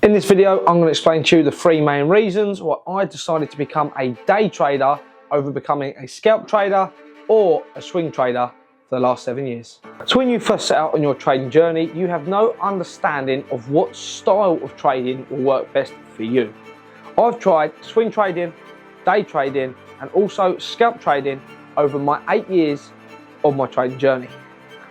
In this video, I'm going to explain to you the three main reasons why I decided to become a day trader over becoming a scalp trader or a swing trader for the last 7 years. So when you first set out on your trading journey, you have no understanding of what style of trading will work best for you. I've tried swing trading, day trading, and also scalp trading over my 8 years of my trading journey.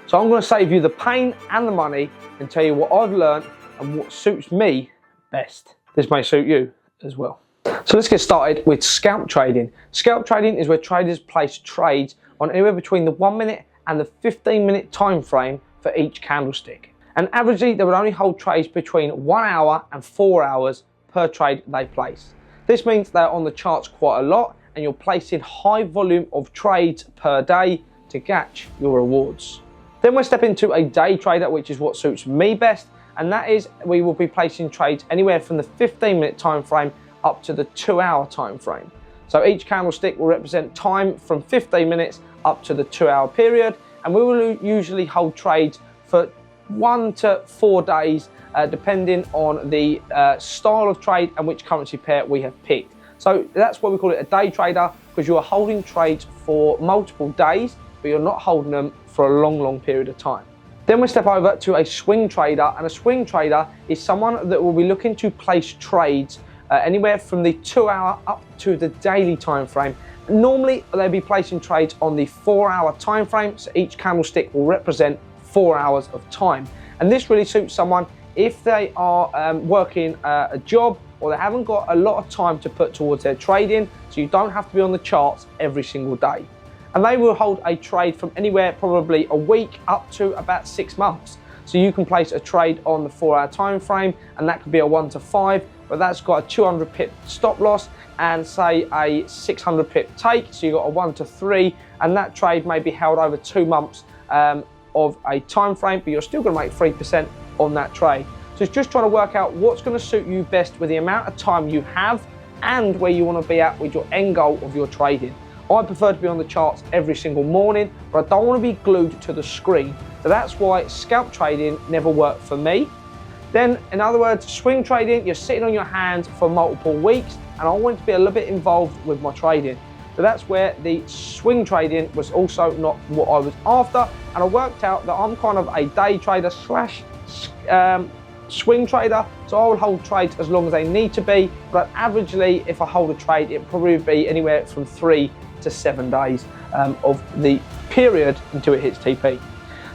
So I'm going to save you the pain and the money and tell you what I've learned and what suits me best. This may suit you as well. So let's get started with scalp trading. Scalp trading is where traders place trades on anywhere between the 1 minute and the 15-minute time frame for each candlestick. And averagely, they would only hold trades between 1 hour and 4 hours per trade they place. This means they're on the charts quite a lot and you're placing high volume of trades per day to catch your rewards. Then we'll step into a day trader, which is what suits me best, and that is we will be placing trades anywhere from the 15-minute time frame up to the 2-hour time frame. So each candlestick will represent time from 15 minutes up to the 2-hour period, and we will usually hold trades for 1 to 4 days depending on the style of trade and which currency pair we have picked. So that's why we call it a day trader, because you are holding trades for multiple days, but you're not holding them for a long period of time. Then we step over to a swing trader, and a swing trader is someone that will be looking to place trades anywhere from the 2-hour up to the daily time frame. Normally they'll be placing trades on the 4-hour time frame, so each candlestick will represent 4 hours of time. And this really suits someone if they are working a job or they haven't got a lot of time to put towards their trading, so you don't have to be on the charts every single day. And they will hold a trade from anywhere probably a week up to about 6 months. So you can place a trade on the 4-hour time frame, and that could be a 1 to 5, but that's got a 200 pip stop loss and say a 600 pip take. So you've got a 1 to 3, and that trade may be held over 2 months of a time frame, but you're still going to make 3% on that trade. So it's just trying to work out what's going to suit you best with the amount of time you have and where you want to be at with your end goal of your trading. I prefer to be on the charts every single morning, but I don't want to be glued to the screen. So that's why scalp trading never worked for me. Then, in other words, swing trading, you're sitting on your hands for multiple weeks, and I wanted to be a little bit involved with my trading. So that's where the swing trading was also not what I was after, and I worked out that I'm kind of a day trader slash swing trader, so I will hold trades as long as they need to be, but averagely, if I hold a trade, it probably be anywhere from 3 to 7 days of the period until it hits TP.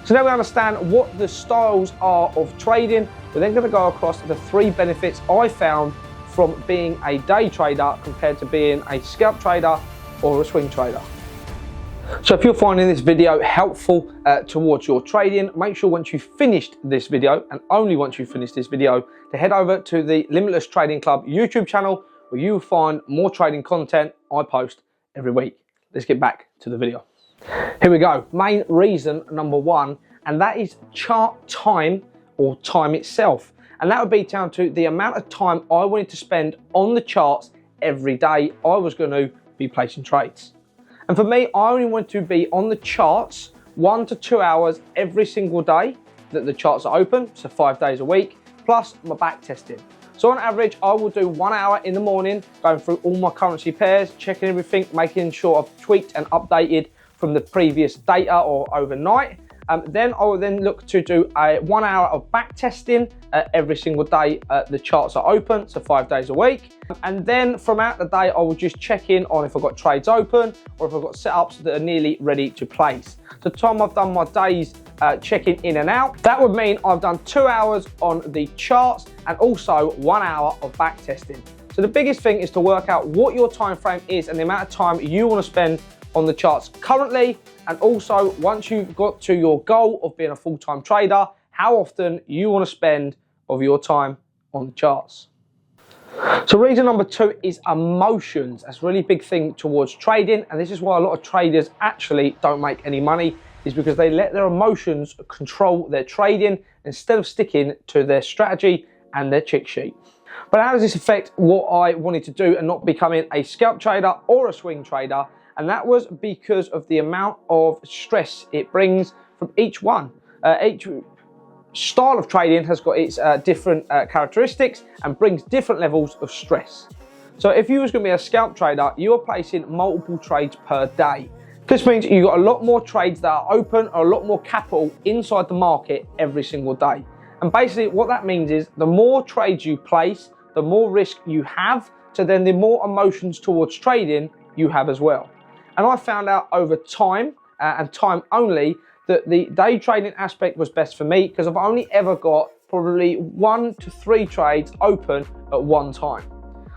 So now we understand what the styles are of trading. We're then going to go across the 3 benefits I found from being a day trader compared to being a scalp trader or a swing trader. So if you're finding this video helpful towards your trading, make sure once you've finished this video, and only once you've finished this video, to head over to the Limitless Trading Club YouTube channel, where you will find more trading content I post every week. Let's get back to the video. Here we go. Main reason number 1, and that is chart time, or time itself. And that would be down to the amount of time I wanted to spend on the charts every day I was going to be placing trades. And for me, I only want to be on the charts 1 to 2 hours every single day that the charts are open, so 5 days a week, plus my back testing. So on average, I will do 1 hour in the morning, going through all my currency pairs, checking everything, making sure I've tweaked and updated from the previous data or overnight. Then I will then look to do a 1 hour of back testing every single day the charts are open, so 5 days a week. And then throughout the day, I will just check in on if I've got trades open or if I've got setups that are nearly ready to place. So the time I've done my days checking in and out, that would mean I've done 2 hours on the charts and also 1 hour of back testing. So the biggest thing is to work out what your time frame is and the amount of time you want to spend on the charts currently, and also once you've got to your goal of being a full-time trader, how often you want to spend of your time on the charts. So reason number 2 is emotions. That's a really big thing towards trading, and this is why a lot of traders actually don't make any money, is because they let their emotions control their trading instead of sticking to their strategy and their cheat sheet. But how does this affect what I wanted to do and not becoming a scalp trader or a swing trader? And that was because of the amount of stress it brings from each one. style of trading has got its different characteristics and brings different levels of stress. So if you was going to be a scalp trader, you are placing multiple trades per day. This means you've got a lot more trades that are open or a lot more capital inside the market every single day. And basically what that means is the more trades you place, the more risk you have, so then the more emotions towards trading you have as well. And I found out over time, and time only, that the day trading aspect was best for me because I've only ever got probably 1 to 3 trades open at one time.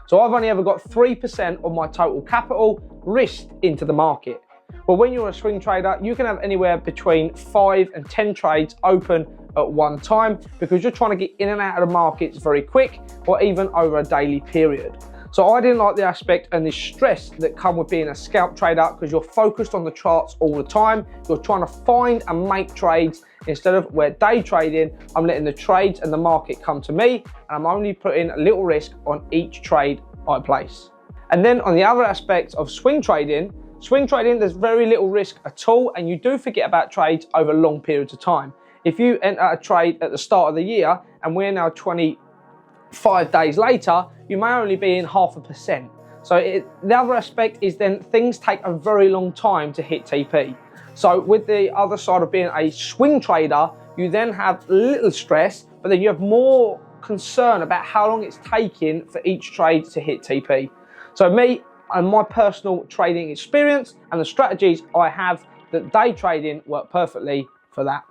So I've only ever got 3% of my total capital risked into the market. Well, when you're a swing trader, you can have anywhere between 5 and 10 trades open at one time because you're trying to get in and out of the markets very quick or even over a daily period. So I didn't like the aspect and the stress that come with being a scalp trader because you're focused on the charts all the time. You're trying to find and make trades instead of where day trading, I'm letting the trades and the market come to me and I'm only putting a little risk on each trade I place. And then on the other aspects of swing trading, there's very little risk at all and you do forget about trades over long periods of time. If you enter a trade at the start of the year and we're now 25 days later, you may only be in 0.5%. So the other aspect is then things take a very long time to hit TP. So with the other side of being a swing trader, you then have little stress, but then you have more concern about how long it's taking for each trade to hit TP. So me and my personal trading experience and the strategies I have, that day trading work perfectly for that.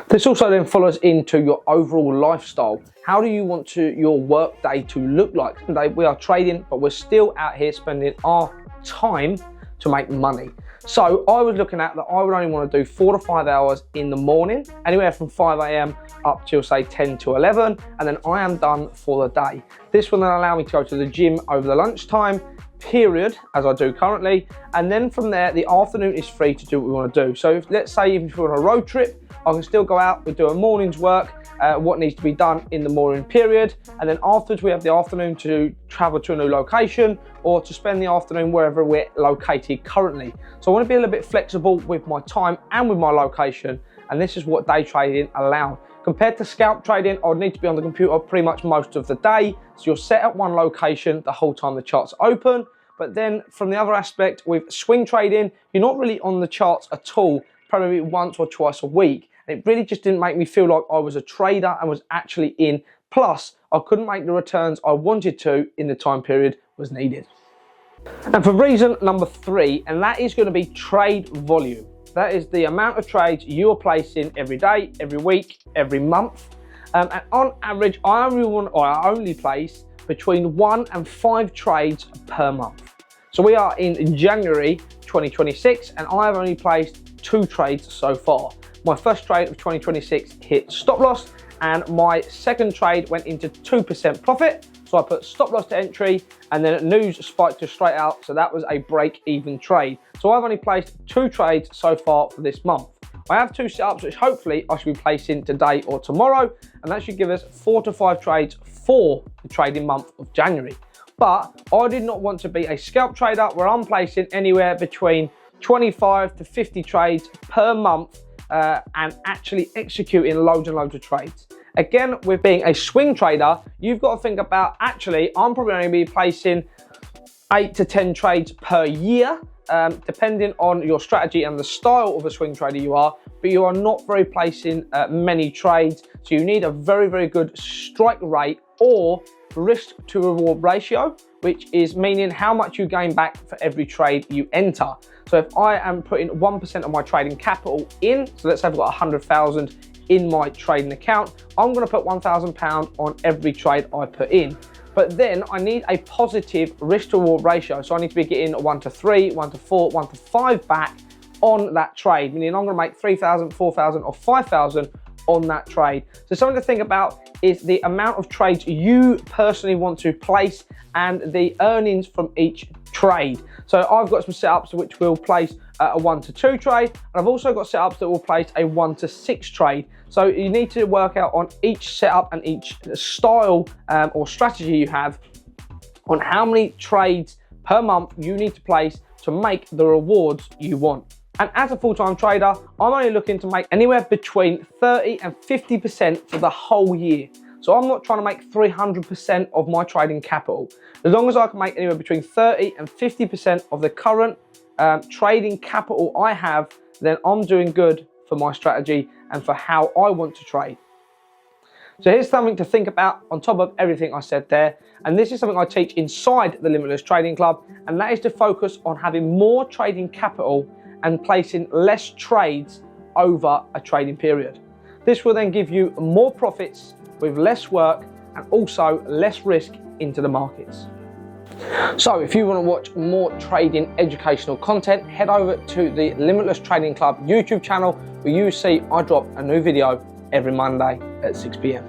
This also then follows into your overall lifestyle. How do you want your work day to look like? Today we are trading, but we're still out here spending our time to make money. So I was looking at that I would only want to do 4 to 5 hours in the morning, anywhere from 5 AM up till say 10 to 11, and then I am done for the day. This will then allow me to go to the gym over the lunchtime period, as I do currently, and then from there the afternoon is free to do what we want to do. So if, let's say if we're on a road trip, I can still go out, we do a morning's work, what needs to be done in the morning period, and then afterwards we have the afternoon to travel to a new location or to spend the afternoon wherever we're located currently. So I want to be a little bit flexible with my time and with my location, and this is what day trading allows. Compared to scalp trading, I would need to be on the computer pretty much most of the day, so you're set at one location the whole time the charts are open. But then from the other aspect with swing trading, you're not really on the charts at all, probably once or twice a week. It really just didn't make me feel like I was a trader and was actually in. Plus, I couldn't make the returns I wanted to in the time period was needed. And for reason number 3, and that is going to be trade volume. That is the amount of trades you are placing every day, every week, every month. And on average, I only place between 1 and 5 trades per month. So we are in January 2026 and I have only placed 2 trades so far. My first trade of 2026 hit stop loss and my second trade went into 2% profit. So I put stop loss to entry and then news spiked to straight out. So that was a break even trade. So I've only placed 2 trades so far for this month. I have 2 setups which hopefully I should be placing today or tomorrow, and that should give us 4 to 5 trades for the trading month of January. But I did not want to be a scalp trader where I'm placing anywhere between 25 to 50 trades per month and actually executing loads and loads of trades. Again, with being a swing trader, you've got to think about, actually, I'm probably only be placing 8 to 10 trades per year, depending on your strategy and the style of a swing trader you are, but you are not very placing many trades. So you need a very, very good strike rate or risk to reward ratio, which is meaning how much you gain back for every trade you enter. So if I am putting 1% of my trading capital in, so let's say I've got 100,000 in my trading account, I'm going to put £1,000 on every trade I put in. But then I need a positive risk to reward ratio. So I need to be getting 1 to 3, 1 to 4, 1 to 5 back on that trade, meaning I'm going to make 3,000, 4,000 or 5,000 on that trade. So something to think about is the amount of trades you personally want to place and the earnings from each trade. So I've got some setups which will place a 1 to 2 trade, and I've also got setups that will place a 1 to 6 trade. So you need to work out on each setup and each style or strategy you have on how many trades per month you need to place to make the rewards you want. And as a full-time trader, I'm only looking to make anywhere between 30 and 50% for the whole year. So I'm not trying to make 300% of my trading capital. As long as I can make anywhere between 30 and 50% of the current trading capital I have, then I'm doing good for my strategy and for how I want to trade. So here's something to think about on top of everything I said there. And this is something I teach inside the Limitless Trading Club. And that is to focus on having more trading capital and placing less trades over a trading period. This will then give you more profits with less work and also less risk into the markets. So if you want to watch more trading educational content, head over to the Limitless Trading Club YouTube channel, where you see I drop a new video every Monday at 6 p.m.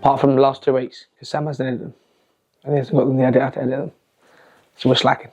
Apart from the last 2 weeks, because Sam hasn't edited them. And he hasn't got them the edit how to edit them. So we're slacking.